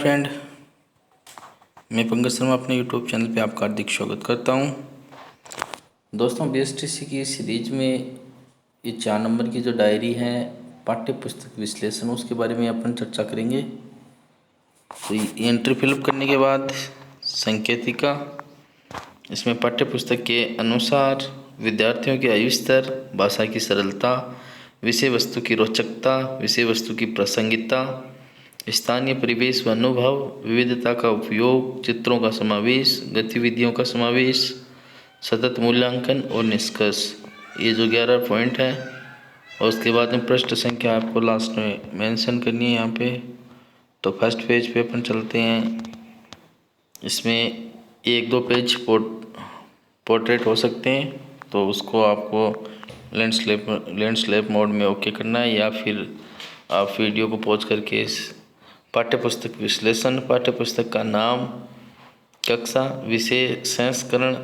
Friend, मैं पंकज शर्मा अपने YouTube channel पे आपका हार्दिक स्वागत करता हूं। दोस्तों, बीएसटीसी की सीरीज में ये 4 नंबर की जो डायरी है पाठ्य पुस्तक विश्लेषण, उसके बारे में अपन चर्चा करेंगे। तो ये एंट्री फिलअप करने के बाद संकेतिका, इसमें पाठ्य पुस्तक के अनुसार विद्यार्थियों के आयु स्तर, भाषा की सरलता, विषय वस्तु की रोचकता, विषय वस्तु की प्रासंगिकता, स्थानीय परिवेश व अनुभव, विविधता का उपयोग, चित्रों का समावेश, गतिविधियों का समावेश, सतत मूल्यांकन और निष्कर्ष, ये जो 11 पॉइंट है। और उसके बाद में पृष्ठ संख्या आपको लास्ट में मेंशन करनी है यहाँ पे। तो फर्स्ट पेज पे अपन चलते हैं। इसमें 1-2 पेज पोर्ट्रेट हो सकते हैं, तो उसको आपको लैंडस्केप मोड में ओके करना है, या फिर आप वीडियो को पॉज करके इस पाठ्य पुस्तक विश्लेषण, पाठ्य पुस्तक का नाम, कक्षा, विषय, संस्करण,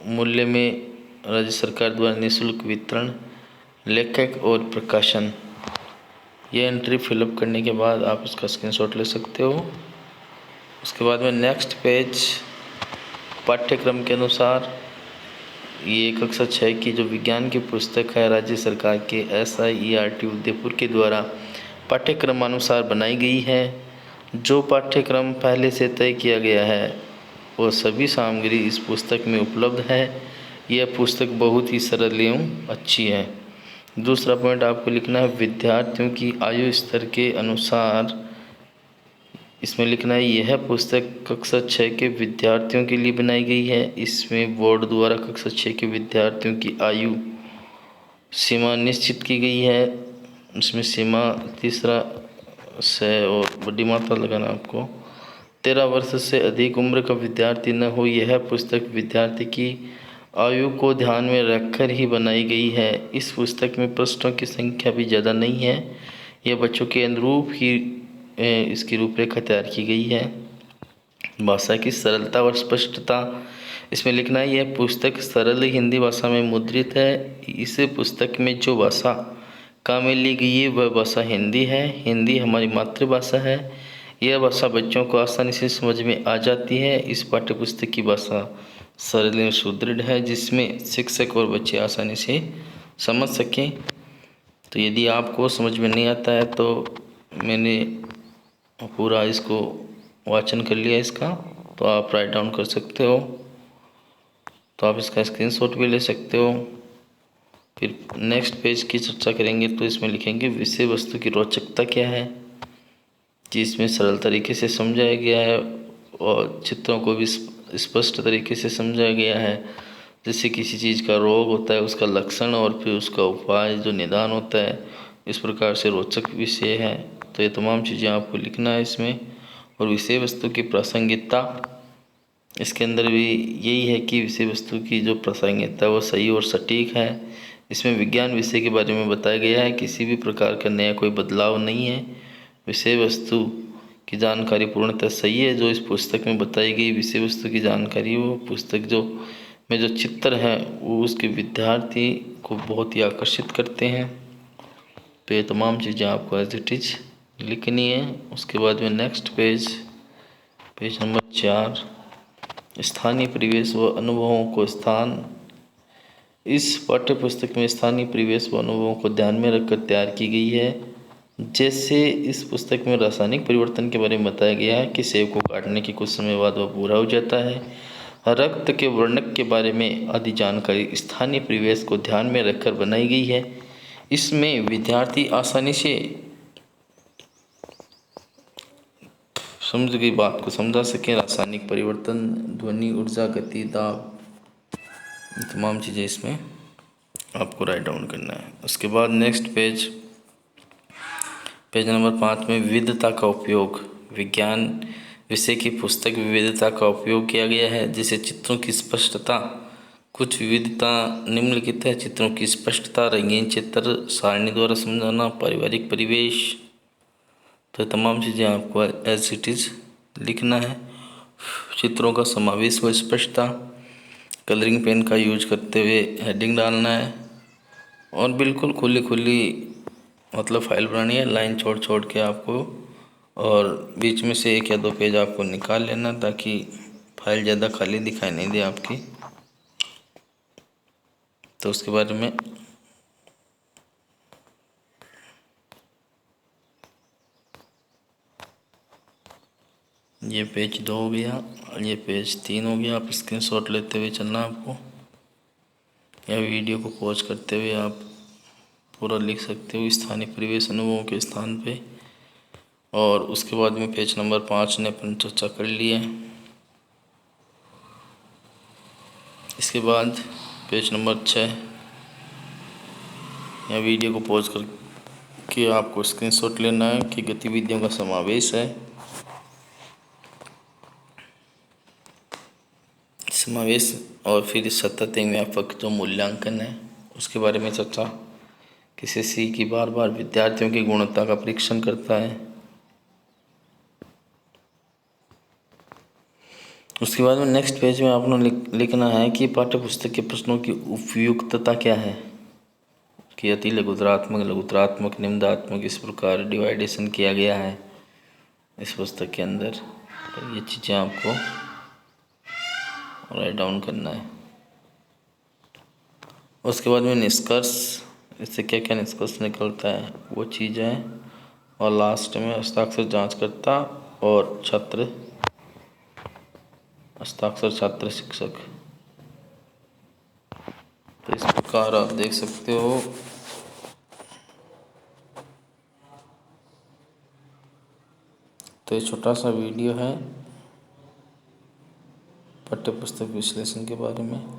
मूल्य में राज्य सरकार द्वारा निःशुल्क वितरण, लेखक और प्रकाशन, ये एंट्री फिलअप करने के बाद आप इसका स्क्रीनशॉट ले सकते हो। उसके बाद में नेक्स्ट पेज पाठ्यक्रम के अनुसार ये कक्षा 6 की जो विज्ञान की पुस्तक है राज्य सरकार के SIERT उदयपुर के द्वारा पाठ्यक्रमानुसार बनाई गई है। जो पाठ्यक्रम पहले से तय किया गया है वो सभी सामग्री इस पुस्तक में उपलब्ध है। यह पुस्तक बहुत ही सरल एवं अच्छी है। दूसरा पॉइंट आपको लिखना है विद्यार्थियों की आयु स्तर के अनुसार, इसमें लिखना है यह पुस्तक कक्षा 6 के विद्यार्थियों के लिए बनाई गई है। इसमें बोर्ड द्वारा कक्षा 6 के विद्यार्थियों की आयु सीमा निश्चित की गई है। इसमें सीमा तीसरा से और बड़ी मात्रा लगाना आपको 13 वर्ष से अधिक उम्र का विद्यार्थी न हो। यह पुस्तक विद्यार्थी की आयु को ध्यान में रखकर ही बनाई गई है। इस पुस्तक में पृष्ठों की संख्या भी ज़्यादा नहीं है। यह बच्चों के अनुरूप ही इसकी रूपरेखा तैयार की गई है। भाषा की सरलता और स्पष्टता, इसमें लिखना है यह पुस्तक सरल हिंदी भाषा में मुद्रित है। इस पुस्तक में जो भाषा काम में ली गई है वह भाषा हिंदी है। हिंदी हमारी मातृभाषा है। यह भाषा बच्चों को आसानी से समझ में आ जाती है। इस पाठ्य पुस्तक की भाषा सरल एवं सुदृढ़ है, जिसमें शिक्षक और बच्चे आसानी से समझ सकें। तो यदि आपको समझ में नहीं आता है तो मैंने पूरा इसको वाचन कर लिया इसका, तो आप राइट डाउन कर सकते हो। तो आप इसका स्क्रीनशॉट भी ले सकते हो। फिर नेक्स्ट पेज की चर्चा करेंगे, तो इसमें लिखेंगे विषय वस्तु की रोचकता क्या है, जिसमें सरल तरीके से समझाया गया है और चित्रों को भी स्पष्ट तरीके से समझाया गया है। जैसे किसी चीज़ का रोग होता है, उसका लक्षण और फिर उसका उपाय जो निदान होता है, इस प्रकार से रोचक विषय है। तो ये तमाम चीज़ें आपको लिखना है इसमें। और विषय वस्तु की प्रासंगिकता, इसके अंदर भी यही है कि विषय वस्तु की जो प्रासंगिकता वो सही और सटीक है। इसमें विज्ञान विषय के बारे में बताया गया है, किसी भी प्रकार का नया कोई बदलाव नहीं है। विषय वस्तु की जानकारी पूर्णतः सही है। जो इस पुस्तक में बताई गई विषय वस्तु की जानकारी, वो पुस्तक में जो चित्र हैं वो उसके विद्यार्थी को बहुत ही आकर्षित करते हैं। तो ये तमाम चीज़ें आपको एज इट इज लिखनी है। उसके बाद में नेक्स्ट पेज नंबर 4, स्थानीय परिवेश व अनुभवों को स्थान। इस पाठ्य पुस्तक में स्थानीय परिवेश व अनुभवों को ध्यान में रखकर तैयार की गई है। जैसे इस पुस्तक में रासायनिक परिवर्तन के बारे में बताया गया है कि सेब को काटने के कुछ समय बाद वह भूरा हो जाता है। रक्त के वर्णक के बारे में आदि जानकारी स्थानीय परिवेश को ध्यान में रखकर बनाई गई है। इसमें विद्यार्थी आसानी से समझ गई बात को समझा सकें। रासायनिक परिवर्तन, ध्वनि, ऊर्जा, गति, दाब, तमाम चीज़ें इसमें आपको राइट डाउन करना है। उसके बाद नेक्स्ट पेज नंबर 5 में विविधता का उपयोग। विज्ञान विषय की पुस्तक विविधता का उपयोग किया गया है। जैसे चित्रों की स्पष्टता, कुछ विविधता निम्नलिखित है। चित्रों की स्पष्टता, रंगीन चित्र, सारणी द्वारा समझाना, पारिवारिक परिवेश। तो तमाम चीज़ें आपको एज इट इज लिखना है। चित्रों का समावेश व स्पष्टता, कलरिंग पेन का यूज करते हुए हेडिंग डालना है। और बिल्कुल खुली मतलब फाइल बनानी है, लाइन छोड़ के आपको और बीच में से 1 या 2 पेज आपको निकाल लेना ताकि फाइल ज़्यादा खाली दिखाई नहीं दे आपकी। तो उसके बारे में ये पेज 2 हो गया और ये पेज 3 हो गया। आप स्क्रीनशॉट लेते हुए चलना आपको, या वीडियो को पॉज करते हुए आप पूरा लिख सकते हो स्थानीय परिवेश अनुभवों के स्थान पे। और उसके बाद में पेज नंबर 5 ने अपन चर्चा कर ली है। इसके बाद पेज नंबर 6, या वीडियो को पॉज करके आपको स्क्रीनशॉट लेना है कि गतिविधियों का समावेश है। और फिर सतत एवं व्यापक जो मूल्यांकन है उसके बारे में चर्चा। किसी सी की बार बार विद्यार्थियों की गुणवत्ता का परीक्षण करता है। उसके बाद में नेक्स्ट पेज में आपने लिखना है कि पाठ्यपुस्तक के प्रश्नों की उपयुक्तता क्या है, कि अति लघुतरात्मक, लघुतरात्मक, निम्नात्मक इस प्रकार डिवाइडेशन किया गया है इस पुस्तक के अंदर। तो ये चीज़ें आपको राइट डाउन करना है। उसके बाद में निष्कर्ष, इससे क्या क्या निष्कर्ष निकलता है वो चीज़ें। और लास्ट में हस्ताक्षर जांचकर्ता और छात्र, हस्ताक्षर छात्र शिक्षक। तो इस प्रकार आप देख सकते हो। तो ये छोटा सा वीडियो है पाठ्यपुस्तक विश्लेषण के बारे में।